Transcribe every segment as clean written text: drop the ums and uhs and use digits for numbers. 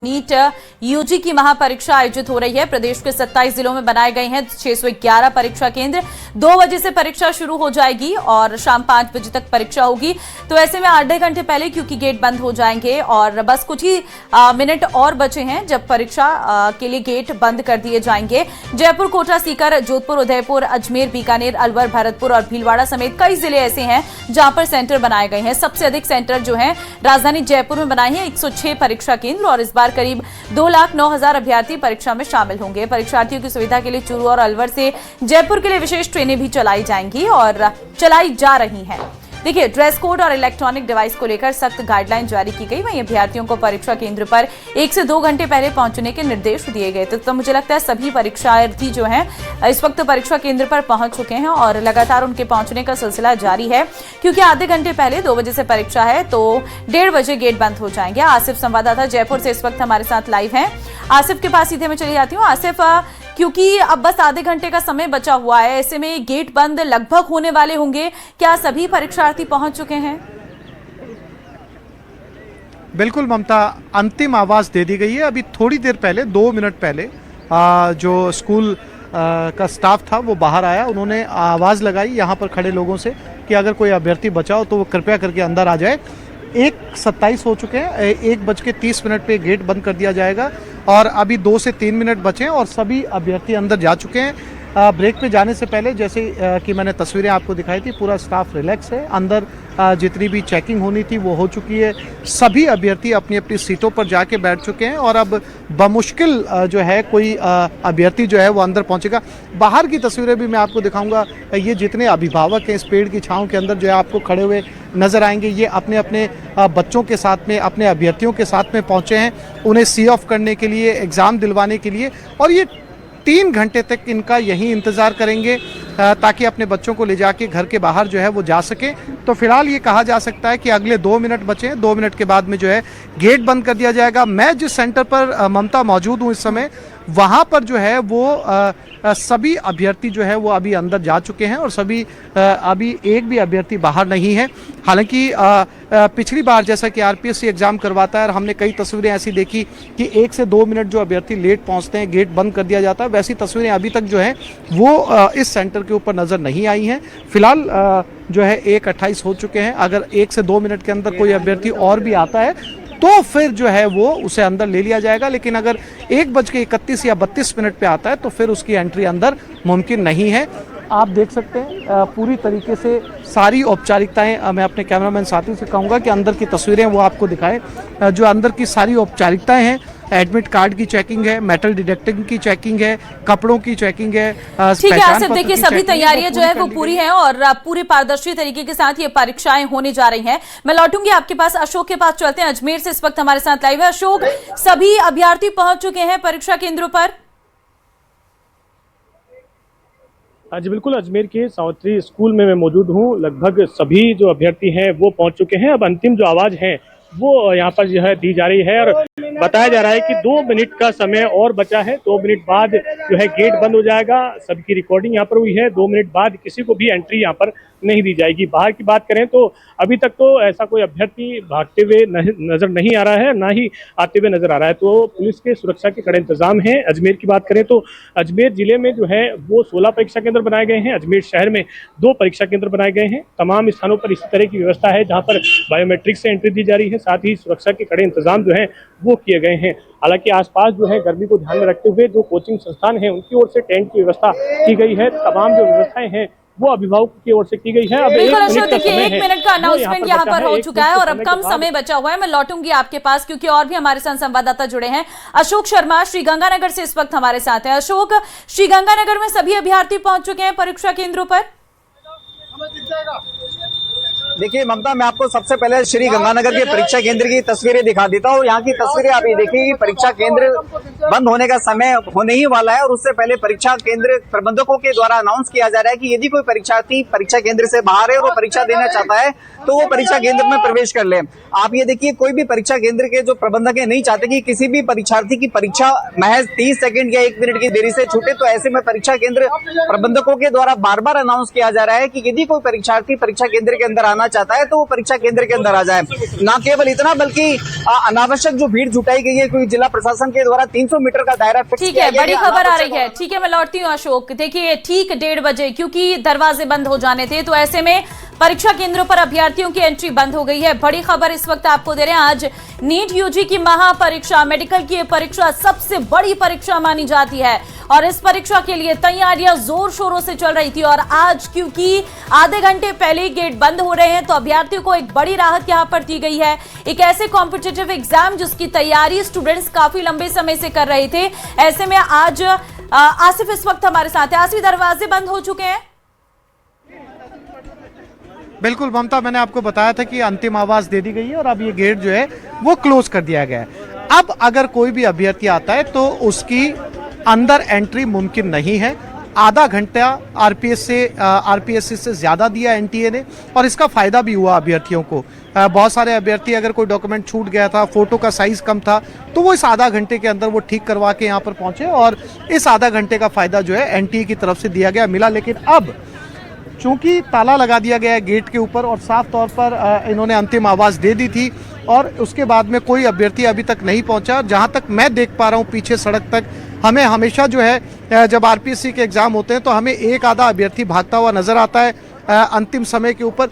NEET UG की महापरीक्षा आयोजित हो रही है। प्रदेश के 27 जिलों में बनाए गए हैं 611 परीक्षा केंद्र। 2 बजे से परीक्षा शुरू हो जाएगी और शाम 5 बजे तक परीक्षा होगी। तो ऐसे में आधे घंटे पहले क्योंकि गेट बंद हो जाएंगे और बस कुछ ही मिनट और बचे हैं जब परीक्षा के लिए गेट बंद कर दिए जाएंगे। जयपुर, कोटा, सीकर, जोधपुर, उदयपुर, अजमेर, बीकानेर, अलवर, भरतपुर और भीलवाड़ा समेत कई जिले ऐसे हैं जहां पर सेंटर बनाए गए हैं। सबसे अधिक सेंटर जो है राजधानी जयपुर में बनाए हैं 106 परीक्षा केंद्र और इस बार करीब 2,09,000 अभ्यर्थी परीक्षा में शामिल होंगे। परीक्षार्थियों की सुविधा के लिए चूरू और अलवर से जयपुर के लिए विशेष ट्रेनें भी चलाई जाएंगी और चलाई जा रही हैं। देखिए, ड्रेस कोड और इलेक्ट्रॉनिक डिवाइस को लेकर सख्त गाइडलाइन जारी की गई। वहीं अभ्यर्थियों को परीक्षा केंद्र पर 1 से 2 घंटे पहले पहुंचने के निर्देश दिए गए। तो मुझे लगता है सभी परीक्षार्थी जो हैं इस वक्त परीक्षा केंद्र पर पहुंच चुके हैं और लगातार उनके पहुंचने का सिलसिला जारी है क्योंकि आधे घंटे पहले 2 बजे से परीक्षा है तो 1:30 बजे गेट बंद हो जाएंगे। आसिफ संवाददाता जयपुर से इस वक्त हमारे साथ लाइव हैं। आसिफ के पास सीधे मैं चली जाती हूँ। आसिफ, क्योंकि अब बस आधे घंटे का समय बचा हुआ है, ऐसे में गेट बंद लगभग होने वाले होंगे, क्या सभी परीक्षार्थी पहुंच चुके हैं? बिल्कुल ममता, अंतिम आवाज दे दी गई है। अभी थोड़ी देर पहले 2 मिनट पहले जो स्कूल का स्टाफ था वो बाहर आया। उन्होंने आवाज लगाई यहाँ पर खड़े लोगों से कि अगर कोई अभ्यर्थी बचा हो तो वो कृपया करके अंदर आ जाए। 1:27 हो चुके हैं, 1:30 पे गेट बंद कर दिया जाएगा और अभी 2 से 3 मिनट बचे हैं और सभी अभ्यर्थी अंदर जा चुके हैं। ब्रेक पे जाने से पहले जैसे कि मैंने तस्वीरें आपको दिखाई थी, पूरा स्टाफ रिलैक्स है। अंदर जितनी भी चेकिंग होनी थी वो हो चुकी है। सभी अभ्यर्थी अपनी अपनी सीटों पर जाके बैठ चुके हैं और अब बमुश्किल जो है कोई अभ्यर्थी जो है वो अंदर पहुंचेगा। बाहर की तस्वीरें भी मैं आपको दिखाऊंगा। ये जितने अभिभावक हैं इस पेड़ की छांव के अंदर जो है आपको खड़े हुए नजर आएंगे। ये अपने अपने बच्चों के साथ में, अपने अभ्यर्थियों के साथ में पहुंचे हैं उन्हें सी ऑफ करने के लिए, एग्ज़ाम दिलवाने के लिए। और ये 3 घंटे तक इनका यही इंतज़ार करेंगे ताकि अपने बच्चों को ले जाके घर के बाहर जो है वो जा सके। तो फिलहाल ये कहा जा सकता है कि अगले 2 मिनट बचे हैं, 2 मिनट के बाद में जो है गेट बंद कर दिया जाएगा। मैं जिस सेंटर पर ममता मौजूद हूँ इस समय, वहाँ पर जो है वो सभी अभ्यर्थी जो है वो अभी अंदर जा चुके हैं और सभी अभी एक भी अभ्यर्थी बाहर नहीं है। हालांकि पिछली बार जैसा कि आरपीएससी एग्ज़ाम करवाता है और हमने कई तस्वीरें ऐसी देखी कि 1 से 2 मिनट जो अभ्यर्थी लेट पहुंचते हैं गेट बंद कर दिया जाता है, वैसी तस्वीरें अभी तक जो है वो इस सेंटर के ऊपर नज़र नहीं आई हैं। फिलहाल जो है 1:28 हो चुके हैं। अगर 1 से 2 मिनट के अंदर कोई अभ्यर्थी और भी आता है तो फिर जो है वो उसे अंदर ले लिया जाएगा, लेकिन अगर 1:31 या 32 मिनट पे आता है तो फिर उसकी एंट्री अंदर मुमकिन नहीं है। आप देख सकते हैं पूरी तरीके से सारी औपचारिकताएं, मैं अपने कैमरामैन साथी से कहूँगा कि अंदर की तस्वीरें वो आपको दिखाएं। जो अंदर की सारी औपचारिकताएं हैं, एडमिट कार्ड की चेकिंग है, मेटल डिटेक्टिंग की चेकिंग है, कपड़ों की चेकिंग है। ठीक है आसिफ, देखिए सभी तैयारियां जो है वो पूरी हैं और पूरे पारदर्शी तरीके के साथ ये परीक्षाएं होने जा रही हैं। मैं लौटूंगी आपके पास, अशोक के पास चलते हैं। अजमेर से इस वक्त हमारे साथ लाइव है अशोक। सभी अभ्यर्थी पहुंच चुके हैं परीक्षा केंद्रों पर? जी बिल्कुल, अजमेर के सावित्री स्कूल में मैं मौजूद हूँ। लगभग सभी जो अभ्यर्थी हैं वो पहुंच चुके हैं। अब अंतिम जो आवाज है वो यहाँ पर जो है दी जा रही है और बताया जा रहा है कि 2 मिनट का समय और बचा है। 2 मिनट बाद जो है गेट बंद हो जाएगा। सबकी रिकॉर्डिंग यहाँ पर हुई है। 2 मिनट बाद किसी को भी एंट्री यहाँ पर नहीं दी जाएगी। बाहर की बात करें तो अभी तक तो ऐसा कोई अभ्यर्थी भागते हुए नजर नहीं आ रहा है, ना ही आते हुए नजर आ रहा है। तो पुलिस के सुरक्षा के कड़े इंतजाम हैं। अजमेर की बात करें तो अजमेर जिले में जो है वो 16 परीक्षा केंद्र बनाए गए हैं। अजमेर शहर में 2 परीक्षा केंद्र बनाए गए हैं। तमाम स्थानों पर इसी तरह की व्यवस्था है जहाँ पर बायोमेट्रिक से एंट्री दी जा रही है। साथ ही सुरक्षा के कड़े इंतजाम जो है वो किए गए हैं। हालांकि आसपास जो है गर्मी को ध्यान में रखते हुए जो कोचिंग संस्थान है उनकी ओर से टेंट की व्यवस्था की गई है। तमाम जो व्यवस्थाएं हैं वो अभिभावक की ओर से की गई है। अब 1 मिनट का अनाउंसमेंट यहाँ पर हो चुका है और अब कम समय बचा हुआ है। मैं लौटूंगी आपके पास क्योंकि और भी हमारे साथ संवाददाता जुड़े हैं। अशोक शर्मा श्रीगंगानगर से इस वक्त हमारे साथ है। अशोक, श्रीगंगानगर में सभी अभ्यर्थी पहुंच चुके हैं परीक्षा केंद्रों पर? देखिए ममता, मैं आपको सबसे पहले श्री गंगानगर के परीक्षा केंद्र की तस्वीरें दिखा देता हूँ। यहाँ की तस्वीरें आप ये देखिए कि परीक्षा केंद्र बंद होने का समय होने ही वाला है और उससे पहले परीक्षा केंद्र प्रबंधकों के द्वारा अनाउंस किया जा रहा है कि यदि कोई परीक्षार्थी परीक्षा केंद्र से बाहर है और वो परीक्षा देना चाहता है तो वो परीक्षा केंद्र में प्रवेश कर ले। आप ये देखिए, कोई भी परीक्षा केंद्र के जो प्रबंधक है नहीं चाहते कि किसी भी परीक्षार्थी की परीक्षा महज 30 सेकंड या 1 मिनट की देरी से छूटे। तो ऐसे में परीक्षा केंद्र प्रबंधकों के द्वारा बार बार अनाउंस किया जा रहा है कि यदि कोई परीक्षार्थी परीक्षा केंद्र के अंदर आना चाहता है तो वो परीक्षा केंद्र के अंदर आ जाए। न केवल इतना बल्कि अनावश्यक जो भीड़ जुटाई गई है, क्योंकि जिला प्रशासन के द्वारा 300 मीटर का दायरा फिक्स ठीक किया है, गया बड़ी खबर आ रही है। ठीक है, मैं लौटती हूँ अशोक। देखिए, ठीक 1:30 बजे क्योंकि दरवाजे बंद हो जाने थे, तो ऐसे में परीक्षा केंद्रों पर अभ्यर्थियों की एंट्री बंद हो गई है। बड़ी खबर इस वक्त आपको दे रहे हैं। आज नीट यूजी की महापरीक्षा, मेडिकल की परीक्षा सबसे बड़ी परीक्षा मानी जाती है और इस परीक्षा के लिए तैयारियां जोर शोरों से चल रही थी और आज क्योंकि आधे घंटे पहले गेट बंद हो रहे हैं, तो अभ्यर्थियों को एक बड़ी राहत यहां पर दी गई है। एक ऐसे कॉम्पिटिटिव एग्जाम जिसकी तैयारी स्टूडेंट्स काफी लंबे समय से कर रहे थे, ऐसे में आज आसिफ इस वक्त हमारे साथ है। आसिफ, दरवाजे बंद हो चुके हैं? बिल्कुल ममता, मैंने आपको बताया था कि अंतिम आवाज दे दी गई है और अब ये गेट जो है वो क्लोज कर दिया गया है। अब अगर कोई भी अभ्यर्थी आता है तो उसकी अंदर एंट्री मुमकिन नहीं है। आधा घंटा आरपीएससी से ज्यादा दिया एनटीए ने और इसका फायदा भी हुआ अभ्यर्थियों को। बहुत सारे अभ्यर्थी, अगर कोई डॉक्यूमेंट छूट गया था, फोटो का साइज कम था, तो वो इस आधा घंटे के अंदर वो ठीक करवा के यहाँ पर पहुंचे और इस आधा घंटे का फायदा जो है एनटीए की तरफ से दिया गया मिला। लेकिन अब चूंकि ताला लगा दिया गया है गेट के ऊपर और साफ तौर पर इन्होंने अंतिम आवाज दे दी थी और उसके बाद में कोई अभ्यर्थी अभी तक नहीं पहुंचा। जहां तक मैं देख पा रहा हूं पीछे सड़क तक, हमें हमेशा जो है जब आरपीएससी के एग्जाम होते हैं तो हमें एक आधा अभ्यर्थी भागता हुआ नजर आता है अंतिम समय के ऊपर।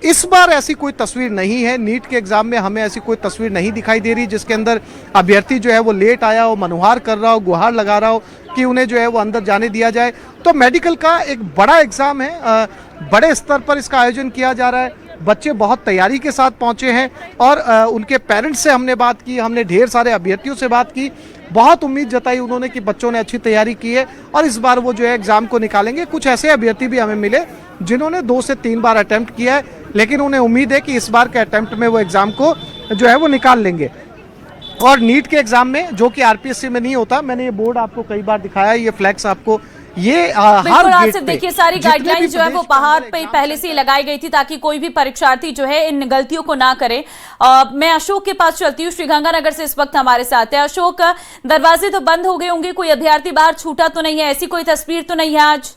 इस बार ऐसी कोई तस्वीर नहीं है। नीट के एग्जाम में हमें ऐसी कोई तस्वीर नहीं दिखाई दे रही जिसके अंदर अभ्यर्थी जो है वो लेट आया हो, मनुहार कर रहा हो, गुहार लगा रहा हो कि उन्हें जो है वो अंदर जाने दिया जाए। तो मेडिकल का एक बड़ा एग्जाम है, बड़े स्तर पर इसका आयोजन किया जा रहा है। बच्चे बहुत तैयारी के साथ पहुंचे हैं और उनके पेरेंट्स से हमने बात की, हमने ढेर सारे अभ्यर्थियों से बात की। बहुत उम्मीद जताई उन्होंने कि बच्चों ने अच्छी तैयारी की है और इस बार वो जो है एग्जाम को निकालेंगे। कुछ ऐसे अभ्यर्थी भी हमें मिले जिन्होंने 2 से 3 बार अटेम्प्ट किया है, लेकिन उन्हें उम्मीद है कि इस बार के अटेम्प्ट में वो एग्जाम को जो है वो निकाल लेंगे। और नीट के एग्जाम में, जो कि आरपीएससी में नहीं होता, मैंने ये बोर्ड आपको कई बार दिखाया, ये फ्लैक्स आपको ये बिल्कुल आसिफ, देखिए सारी गाइडलाइंस जो है वो पहाड़ पे पहले से ही लगाई गई थी ताकि कोई भी परीक्षार्थी जो है इन गलतियों को ना करे। मैं अशोक के पास चलती हूँ, श्रीगंगानगर से इस वक्त हमारे साथ है अशोक। दरवाजे तो बंद हो गए होंगे, कोई अभ्यर्थी बाहर छूटा तो नहीं है, ऐसी कोई तस्वीर तो नहीं है आज?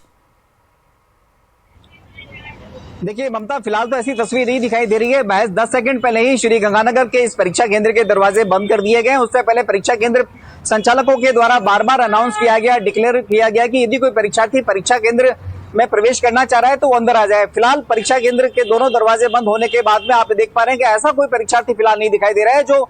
देखिए ममता, फिलहाल तो ऐसी तस्वीर नहीं दिखाई दे रही है। महज 10 सेकंड पहले ही श्री गंगानगर के इस परीक्षा केंद्र के दरवाजे बंद कर दिए गए। उससे पहले परीक्षा केंद्र संचालकों के द्वारा बार बार अनाउंस किया गया, डिक्लेयर किया गया कि यदि कोई परीक्षार्थी परीक्षा केंद्र में प्रवेश करना चाह रहा है तो वो अंदर आ जाए। फिलहाल परीक्षा केंद्र के दोनों दरवाजे बंद होने के बाद में आप देख पा रहे हैं कि ऐसा कोई परीक्षार्थी फिलहाल नहीं दिखाई दे रहा है जो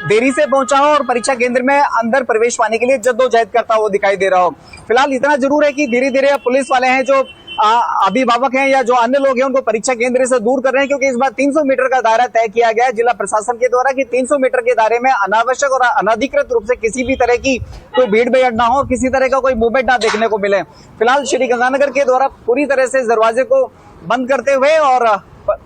देरी से पहुंचा हो और परीक्षा केंद्र में अंदर प्रवेश पाने के लिए जद्दोजहद करता हुआ दिखाई दे रहा हो। फिलहाल इतना जरूर है कि धीरे धीरे पुलिस वाले हैं जो अभिभावक हैं या जो अन्य लोग हैं उनको परीक्षा केंद्र से दूर कर रहे हैं, क्योंकि इस बार 300 मीटर का दायरा तय किया गया है जिला प्रशासन के द्वारा कि 300 मीटर के दायरे में अनावश्यक और अनधिकृत रूप से किसी भी तरह की कोई भीड़ भाड़ ना हो और किसी तरह का कोई मूवमेंट ना देखने को मिले। फिलहाल श्री गंगानगर के द्वारा पूरी तरह से दरवाजे को बंद करते हुए और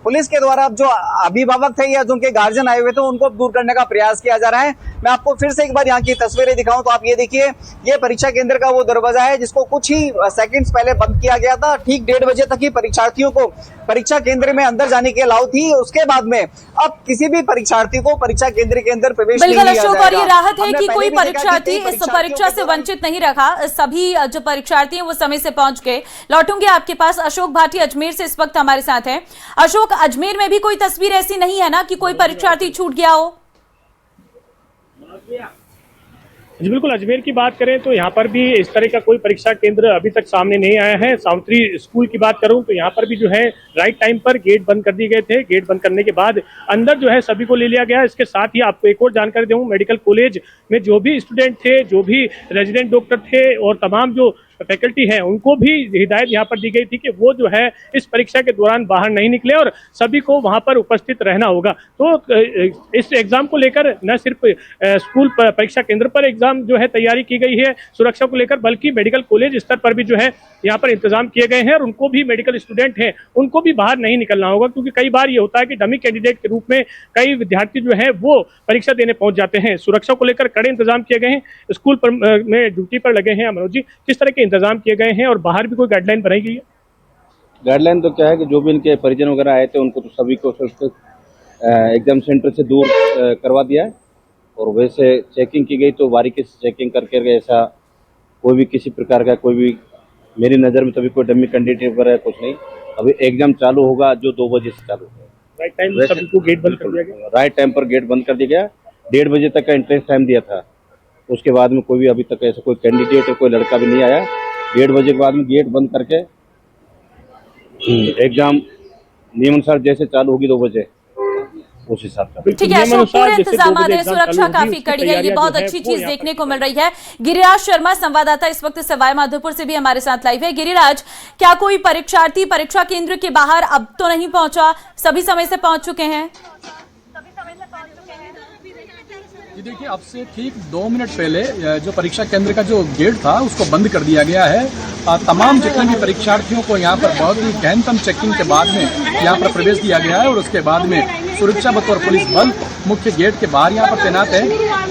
पुलिस के द्वारा जो अभिभावक थे या जो उनके गार्जियन आए हुए थे उनको दूर करने का प्रयास किया जा रहा है। मैं आपको फिर से एक बार यहाँ की तस्वीरें दिखाऊं तो आप ये देखिए, ये परीक्षा केंद्र का वो दरवाजा है जिसको कुछ ही सेकंड्स पहले बंद किया गया था। ठीक 1:30 बजे तक ही परीक्षार्थियों को परीक्षा केंद्र में अंदर जाने की अलाउ थी। उसके बाद में अब किसी भी परीक्षार्थी को परीक्षा केंद्र के अंदर प्रवेश नहीं दिया जाएगा। और ये राहत है कि कोई परीक्षार्थी इस परीक्षा से वंचित नहीं रखा, सभी जो परीक्षार्थी हैं वो समय से पहुंच गए। लौटूंगे आपके पास। अशोक भाटी अजमेर से इस वक्त हमारे साथ हैं। अशोक, अजमेर में भी कोई तस्वीर ऐसी नहीं है ना कि कोई परीक्षार्थी छूट गया हो? जी बिल्कुल, अजमेर की बात करें तो यहाँ पर भी इस तरह का कोई परीक्षा केंद्र अभी तक सामने नहीं आया है। सावित्री स्कूल की बात करूं तो यहाँ पर भी जो है राइट टाइम पर गेट बंद कर दिए गए थे। गेट बंद करने के बाद अंदर जो है सभी को ले लिया गया। इसके साथ ही आपको एक और जानकारी दूं, मेडिकल कॉलेज में जो भी स्टूडेंट थे, जो भी रेजिडेंट डॉक्टर थे और तमाम जो फैकल्टी है उनको भी हिदायत यहाँ पर दी गई थी कि वो जो है इस परीक्षा के दौरान बाहर नहीं निकले और सभी को वहाँ पर उपस्थित रहना होगा। तो इस एग्जाम को लेकर न सिर्फ स्कूल परीक्षा केंद्र पर एग्जाम जो है तैयारी की गई है सुरक्षा को लेकर, बल्कि मेडिकल कॉलेज स्तर पर भी जो है यहाँ पर इंतजाम किए गए हैं और उनको भी, मेडिकल स्टूडेंट हैं उनको भी बाहर नहीं निकलना होगा, क्योंकि कई बार ये होता है कि डमी कैंडिडेट के रूप में कई विद्यार्थी जो है वो परीक्षा देने पहुंच जाते हैं। सुरक्षा को लेकर कड़े इंतजाम किए गए हैं। स्कूल पर में ड्यूटी पर लगे हैं मनोज जी, किस तरह के इंतजाम किए गए हैं और बाहर भी कोई गाइडलाइन बनाई गई है? गाइडलाइन तो क्या है कि जो भी इनके परिजन वगैरह आए थे उनको तो सभी को एग्जाम सेंटर से दूर करवा दिया है और वैसे चेकिंग की गई तो बारीकी से चेकिंग करके ऐसा कोई भी किसी प्रकार का कोई भी मेरी नज़र में तो अभी कोई डमी कैंडिडेट वगैरह कुछ नहीं। अभी एग्जाम चालू होगा जो 2 बजे से चालू होगा। राइट टाइम सभी को गेट बंद कर दिया गया। राइट टाइम पर गेट बंद कर दिया गया। 1:30 बजे तक का एंट्रेंस टाइम दिया था। उसके बाद में कोई भी अभी तक ऐसा कोई कैंडिडेट या कोई लड़का भी नहीं आया। 1:30 बजे के बाद में गेट बंद करके एग्जाम नियमानुसार जैसे चालू होगी 2 बजे उस हिसाब से। ठीक है अशोक, पूरे इंतजाम है, सुरक्षा काफी कड़ी है, ये बहुत अच्छी चीज देखने को मिल रही है। गिरिराज शर्मा संवाददाता इस वक्त सवाई माधोपुर से भी हमारे साथ लाइव है। गिरिराज, क्या कोई परीक्षार्थी परीक्षा केंद्र के बाहर अब तो नहीं पहुंचा, सभी समय से पहुंच चुके हैं? जी देखिए, अब से ठीक 2 मिनट पहले जो परीक्षा केंद्र का जो गेट था उसको बंद कर दिया गया है। तमाम जितने भी परीक्षार्थियों को यहाँ पर बहुत ही गहनतम चेकिंग के बाद में यहाँ पर प्रवेश दिया गया है और उसके बाद में सुरक्षा बल और पुलिस बल मुख्य गेट के बाहर यहाँ पर तैनात है।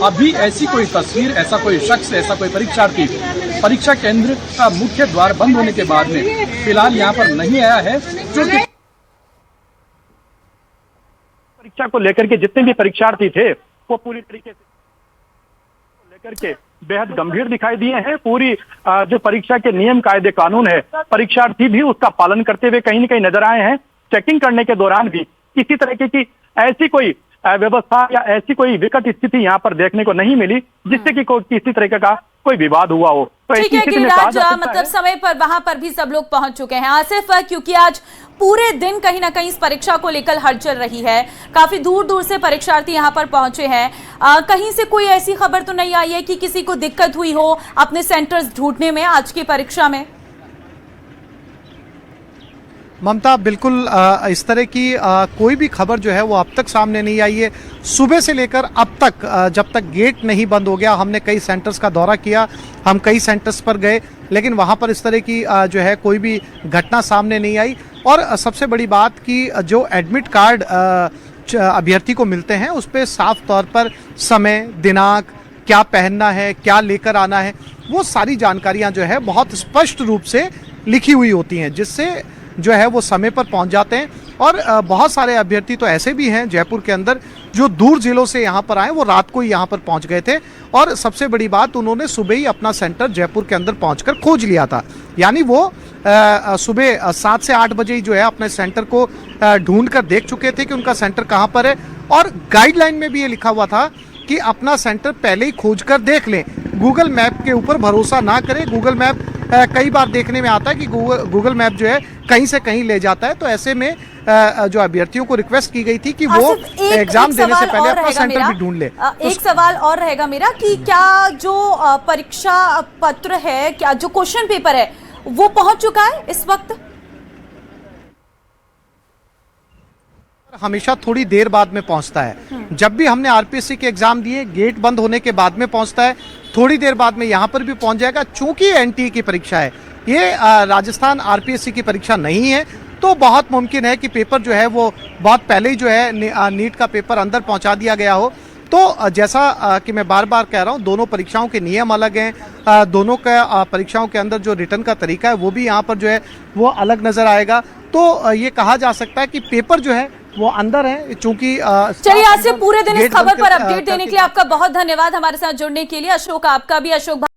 अभी ऐसी कोई तस्वीर, ऐसा कोई शख्स, ऐसा कोई परीक्षार्थी परीक्षा केंद्र का मुख्य द्वार बंद होने के बाद में फिलहाल यहाँ पर नहीं आया है। जो परीक्षा को लेकर के जितने भी परीक्षार्थी थे वो पूरी तरीके से लेकर के बेहद गंभीर दिखाई दिए हैं। पूरी जो परीक्षा के नियम कायदे कानून है, परीक्षार्थी भी उसका पालन करते हुए कहीं न कहीं नजर आए हैं। चेकिंग करने के दौरान भी किसी तरीके की ऐसी कोई व्यवस्था या ऐसी कोई विकट स्थिति यहाँ पर देखने को नहीं मिली जिससे कि किसी तरीके का कोई विवाद हुआ हो। तो ठीक है गिरिराज, मतलब समय पर वहां पर भी सब लोग पहुंच चुके हैं। आसिफ, क्योंकि आज पूरे दिन कहीं ना कहीं इस परीक्षा को लेकर हलचल रही है, काफी दूर दूर से परीक्षार्थी यहां पर पहुंचे हैं, कहीं से कोई ऐसी खबर तो नहीं आई है कि किसी को दिक्कत हुई हो अपने सेंटर्स ढूंढने में आज की परीक्षा में? ममता, बिल्कुल इस तरह की कोई भी खबर जो है वो अब तक सामने नहीं आई है। सुबह से लेकर अब तक जब तक गेट नहीं बंद हो गया, हमने कई सेंटर्स का दौरा किया, हम कई सेंटर्स पर गए, लेकिन वहाँ पर इस तरह की जो है कोई भी घटना सामने नहीं आई। और सबसे बड़ी बात कि जो एडमिट कार्ड अभ्यर्थी को मिलते हैं उस पर साफ तौर पर समय, दिनांक, क्या पहनना है, क्या लेकर आना है, वो सारी जानकारियाँ जो है बहुत स्पष्ट रूप से लिखी हुई होती हैं, जिससे जो है वो समय पर पहुंच जाते हैं। और बहुत सारे अभ्यर्थी तो ऐसे भी हैं जयपुर के अंदर जो दूर जिलों से यहाँ पर आए, वो रात को ही यहाँ पर पहुंच गए थे। और सबसे बड़ी बात, उन्होंने सुबह ही अपना सेंटर जयपुर के अंदर पहुंचकर खोज लिया था। यानी वो सुबह 7 से 8 बजे ही जो है अपने सेंटर को ढूंढ कर देख चुके थे कि उनका सेंटर कहाँ पर है। और गाइडलाइन में भी ये लिखा हुआ था कि अपना सेंटर पहले ही खोज कर देख लें, गूगल मैप के ऊपर भरोसा ना करें। गूगल मैप कई बार देखने में आता है कि गूगल मैप जो है कहीं से कहीं ले जाता है। तो ऐसे में जो अभ्यर्थियों को रिक्वेस्ट की गई थी कि वो एग्जाम देने से पहले अपना सेंटर भी ढूंढ ले। एक सवाल और रहेगा मेरा कि क्या जो परीक्षा पत्र है, क्या जो क्वेश्चन पेपर है वो पहुंच चुका है इस वक्त? हमेशा थोड़ी देर बाद में पहुंचता है। जब भी हमने आरपीएससी के एग्जाम दिए, गेट बंद होने के बाद में पहुंचता है, थोड़ी देर बाद में यहाँ पर भी पहुंच जाएगा। चूंकि एनटीए की परीक्षा है, ये राजस्थान आरपीएससी की परीक्षा नहीं है, तो बहुत मुमकिन है कि पेपर जो है वो बहुत पहले ही जो है नीट का पेपर अंदर पहुंचा दिया गया हो। तो जैसा कि मैं बार बार कह रहा हूं, दोनों परीक्षाओं के नियम अलग हैं, दोनों का परीक्षाओं के अंदर जो रिटर्न का तरीका है वो भी यहाँ पर जो है वो अलग नजर आएगा। तो ये कहा जा सकता है कि पेपर जो है वो अंदर है। चूंकि चलिए, आज से पूरे दिन इस खबर पर अपडेट देने के लिए आपका बहुत धन्यवाद, हमारे साथ जुड़ने के लिए। अशोक, आपका भी। अशोक